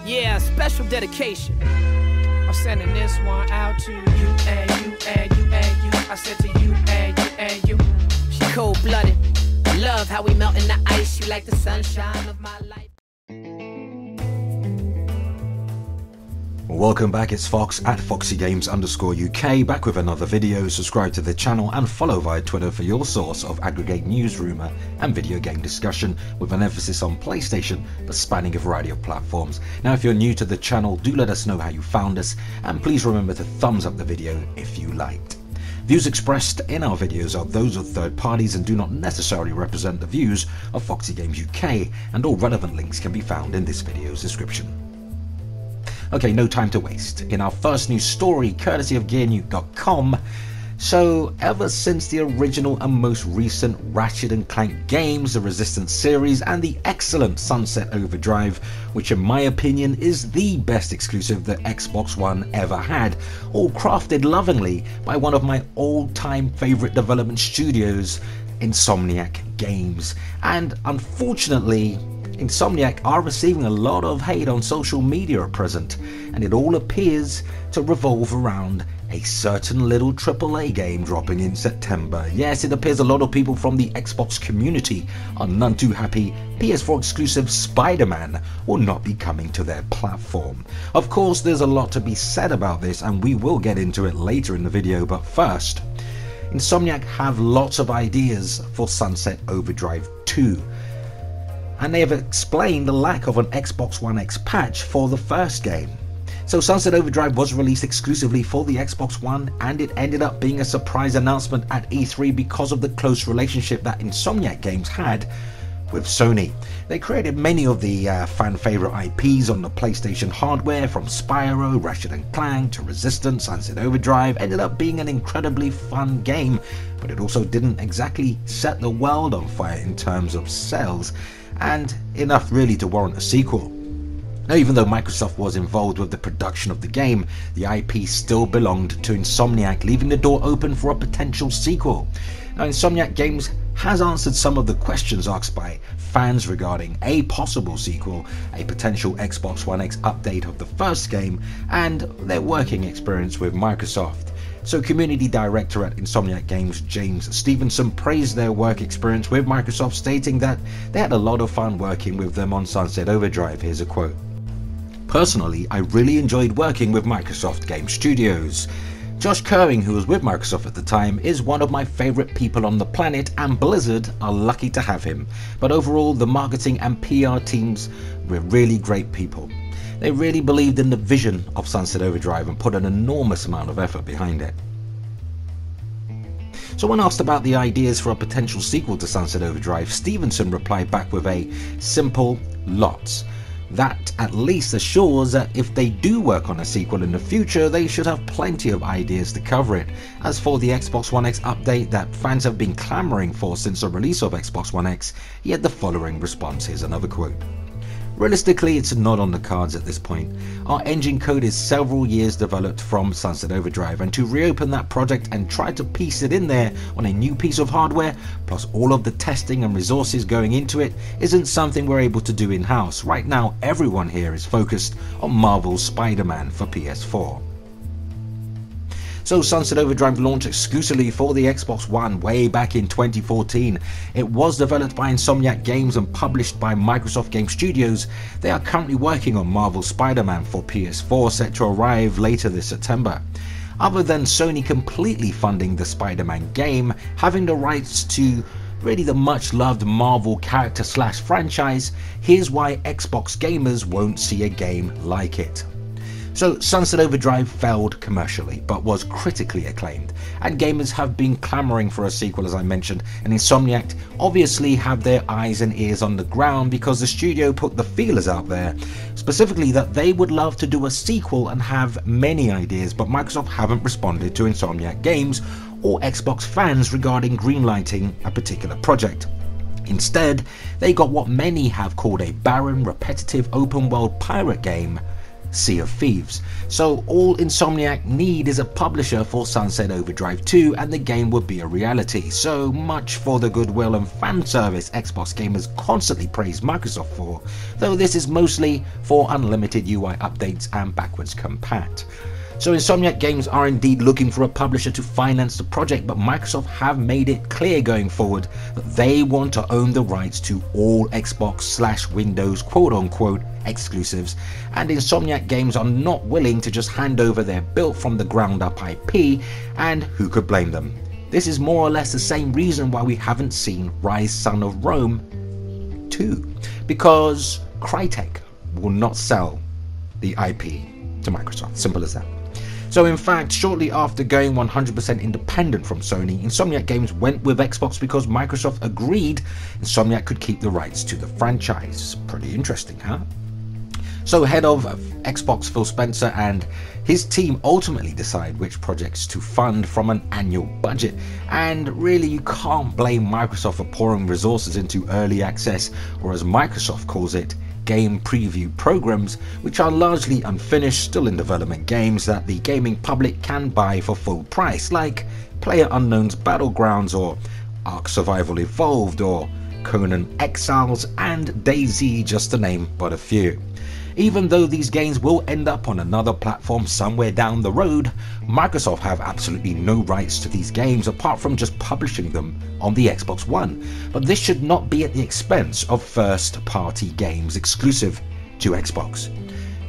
Yeah, special dedication. I'm sending this one out to you and you and you and you. I said to you and you and you. She cold-blooded. Love how we melt in the ice. You like the sunshine of my life. Welcome back, it's Fox at FOXY_Games_UK, back with another video. Subscribe to the channel and follow via Twitter for your source of aggregate news, rumour and video game discussion, with an emphasis on PlayStation but spanning a variety of platforms. Now if you're new to the channel, do let us know how you found us, and please remember to thumbs up the video if you liked. Views expressed in our videos are those of third parties and do not necessarily represent the views of Foxy Games UK, and all relevant links can be found in this video's description. Okay, no time to waste. In our first news story, courtesy of GearNewt.com, so ever since the original and most recent Ratchet & Clank games, the Resistance series and the excellent Sunset Overdrive, which in my opinion is the best exclusive that Xbox One ever had, all crafted lovingly by one of my all-time favourite development studios, Insomniac Games. And unfortunately, Insomniac are receiving a lot of hate on social media at present, and it all appears to revolve around a certain little AAA game dropping in September. Yes, it appears a lot of people from the Xbox community are none too happy PS4 exclusive Spiderman will not be coming to their platform. Of course, there's a lot to be said about this, and we will get into it later in the video, but first, Insomniac have lots of ideas for Sunset Overdrive 2. And they have explained the lack of an Xbox One X patch for the first game. So Sunset Overdrive was released exclusively for the Xbox One, and it ended up being a surprise announcement at E3 because of the close relationship that Insomniac Games had with Sony. They created many of the fan favourite IPs on the PlayStation hardware, from Spyro, Ratchet & Clank to Resistance. Sunset Overdrive ended up being an incredibly fun game, but it also didn't exactly set the world on fire in terms of sales, and enough really to warrant a sequel. Now, even though Microsoft was involved with the production of the game, the IP still belonged to Insomniac, leaving the door open for a potential sequel. Now, Insomniac Games has answered some of the questions asked by fans regarding a possible sequel, a potential Xbox One X update of the first game, and their working experience with Microsoft. So community director at Insomniac Games, James Stevenson, praised their work experience with Microsoft, stating that they had a lot of fun working with them on Sunset Overdrive. Here's a quote. "Personally, I really enjoyed working with Microsoft Game Studios. Josh Kerwing, who was with Microsoft at the time, is one of my favourite people on the planet, and Blizzard are lucky to have him. But overall, the marketing and PR teams were really great people. They really believed in the vision of Sunset Overdrive and put an enormous amount of effort behind it." So when asked about the ideas for a potential sequel to Sunset Overdrive, Stevenson replied back with a simple "lots." That at least assures that if they do work on a sequel in the future, they should have plenty of ideas to cover it. As for the Xbox One X update that fans have been clamouring for since the release of Xbox One X, he had the following response. Here's another quote. "Realistically, it's not on the cards at this point. Our engine code is several years developed from Sunset Overdrive, and to reopen that project and try to piece it in there on a new piece of hardware, plus all of the testing and resources going into it, isn't something we're able to do in-house. Right now, everyone here is focused on Marvel's Spider-Man for PS4. So Sunset Overdrive launched exclusively for the Xbox One way back in 2014. It was developed by Insomniac Games and published by Microsoft Game Studios. They are currently working on Marvel's Spider-Man for PS4, set to arrive later this September. Other than Sony completely funding the Spider-Man game, having the rights to really the much loved Marvel character / franchise, here's why Xbox gamers won't see a game like it. So Sunset Overdrive failed commercially, but was critically acclaimed, and gamers have been clamouring for a sequel, as I mentioned, and Insomniac obviously have their eyes and ears on the ground because the studio put the feelers out there, specifically that they would love to do a sequel and have many ideas, but Microsoft haven't responded to Insomniac Games or Xbox fans regarding greenlighting a particular project. Instead, they got what many have called a barren, repetitive open-world pirate game, Sea of Thieves. So all Insomniac need is a publisher for Sunset Overdrive 2 and the game would be a reality. So much for the goodwill and fan service Xbox gamers constantly praise Microsoft for, though this is mostly for unlimited UI updates and backwards compat. So Insomniac Games are indeed looking for a publisher to finance the project, but Microsoft have made it clear going forward that they want to own the rights to all Xbox/Windows quote-unquote exclusives, and Insomniac Games are not willing to just hand over their built from the ground up IP, and who could blame them? This is more or less the same reason why we haven't seen Rise Son of Rome 2, because Crytek will not sell the IP to Microsoft, simple as that. So in fact, shortly after going 100% independent from Sony, Insomniac Games went with Xbox because Microsoft agreed Insomniac could keep the rights to the franchise. Pretty interesting, huh? So head of Xbox Phil Spencer and his team ultimately decide which projects to fund from an annual budget, and really you can't blame Microsoft for pouring resources into early access, or as Microsoft calls it, game preview programs, which are largely unfinished, still in development games that the gaming public can buy for full price, like PlayerUnknown's Battlegrounds or Ark Survival Evolved or Conan Exiles and DayZ, just to name but a few. Even though these games will end up on another platform somewhere down the road, Microsoft have absolutely no rights to these games apart from just publishing them on the Xbox One. But this should not be at the expense of first-party games exclusive to Xbox.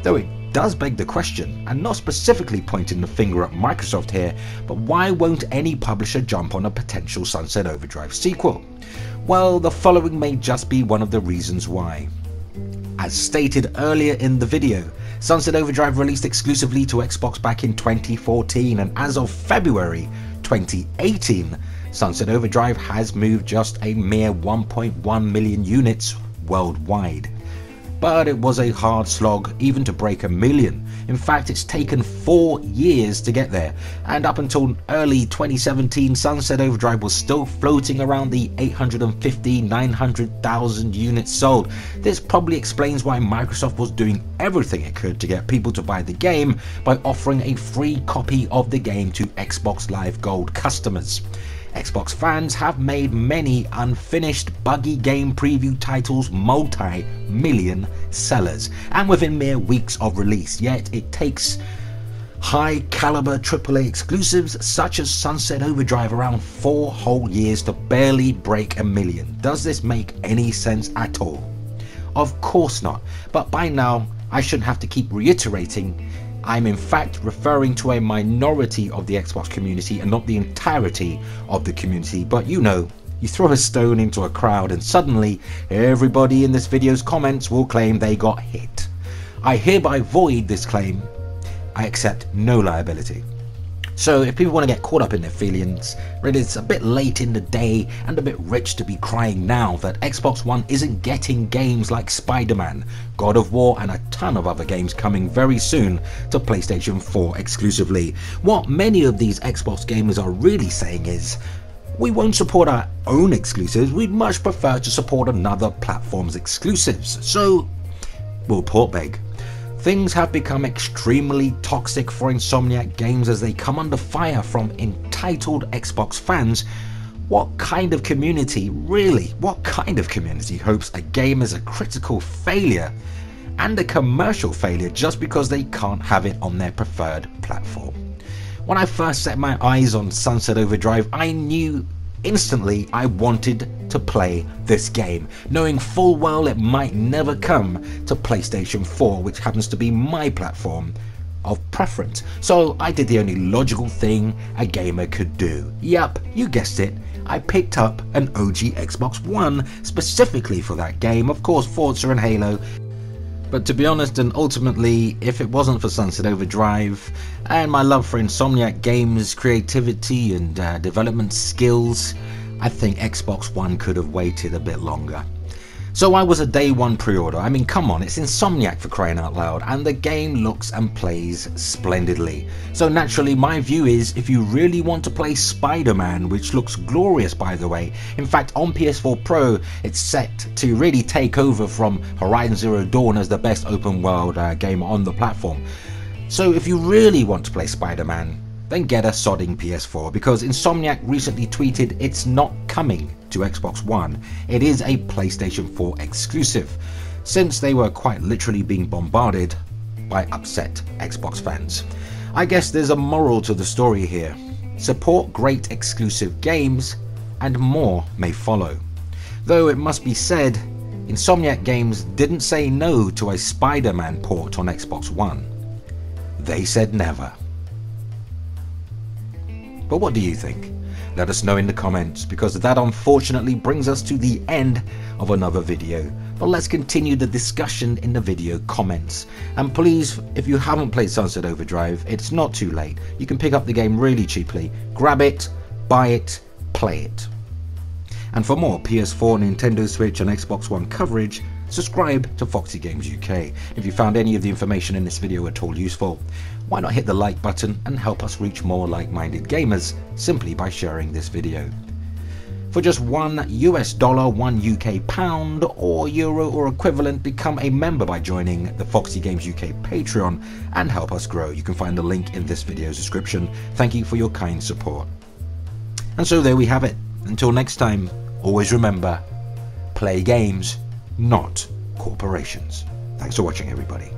Though it does beg the question, and not specifically pointing the finger at Microsoft here, but why won't any publisher jump on a potential Sunset Overdrive sequel? Well, the following may just be one of the reasons why. As stated earlier in the video, Sunset Overdrive released exclusively to Xbox back in 2014, and as of February 2018, Sunset Overdrive has moved just a mere 1.1 million units worldwide. But it was a hard slog even to break a million. In fact, it's taken 4 years to get there, and up until early 2017, Sunset Overdrive was still floating around the 850-900,000 units sold. This probably explains why Microsoft was doing everything it could to get people to buy the game by offering a free copy of the game to Xbox Live Gold customers. Xbox fans have made many unfinished buggy game preview titles multi-million sellers, and within mere weeks of release, yet it takes high caliber AAA exclusives such as Sunset Overdrive around 4 whole years to barely break a million. Does this make any sense at all? Of course not, but by now I shouldn't have to keep reiterating I'm in fact referring to a minority of the Xbox community and not the entirety of the community, but you know, you throw a stone into a crowd and suddenly everybody in this video's comments will claim they got hit. I hereby void this claim. I accept no liability. So if people want to get caught up in their feelings, really it's a bit late in the day and a bit rich to be crying now that Xbox One isn't getting games like Spiderman, God of War and a ton of other games coming very soon to PlayStation 4 exclusively. What many of these Xbox gamers are really saying is, we won't support our own exclusives, we'd much prefer to support another platform's exclusives. So we'll port beg. Things have become extremely toxic for Insomniac Games as they come under fire from entitled Xbox fans. What kind of community, really, what kind of community hopes a game is a critical failure and a commercial failure just because they can't have it on their preferred platform? When I first set my eyes on Sunset Overdrive, I knew instantly I wanted to play this game, knowing full well it might never come to PlayStation 4, which happens to be my platform of preference. So I did the only logical thing a gamer could do. Yup, you guessed it, I picked up an OG Xbox One specifically for that game, of course Forza and Halo. But to be honest, and ultimately, if it wasn't for Sunset Overdrive and my love for Insomniac Games' creativity and development skills, I think Xbox One could have waited a bit longer. So I was a day one pre-order. I mean, come on, it's Insomniac for crying out loud, and the game looks and plays splendidly. So naturally, my view is, if you really want to play Spiderman, which looks glorious by the way, in fact on PS4 Pro, it's set to really take over from Horizon Zero Dawn as the best open world game on the platform. So if you really want to play Spider-Man, then get a sodding PS4, because Insomniac recently tweeted it's not coming to Xbox One, it is a PlayStation 4 exclusive, since they were quite literally being bombarded by upset Xbox fans. I guess there's a moral to the story here. Support great exclusive games and more may follow. Though it must be said, Insomniac Games didn't say no to a Spider-Man port on Xbox One. They said never. But what do you think? Let us know in the comments, because that unfortunately brings us to the end of another video. But let's continue the discussion in the video comments. And please, if you haven't played Sunset Overdrive, it's not too late. You can pick up the game really cheaply. Grab it, buy it, play it. And for more PS4, Nintendo Switch and Xbox One coverage, subscribe to FOXY Games UK. If you found any of the information in this video at all useful, why not hit the like button and help us reach more like-minded gamers simply by sharing this video. For just $1 US, £1 UK pound or euro or equivalent, become a member by joining the FOXY Games UK Patreon and help us grow. You can find the link in this video's description. Thank you for your kind support. And so there we have it. Until next time, always remember, play games, not corporations. Thanks for watching, everybody.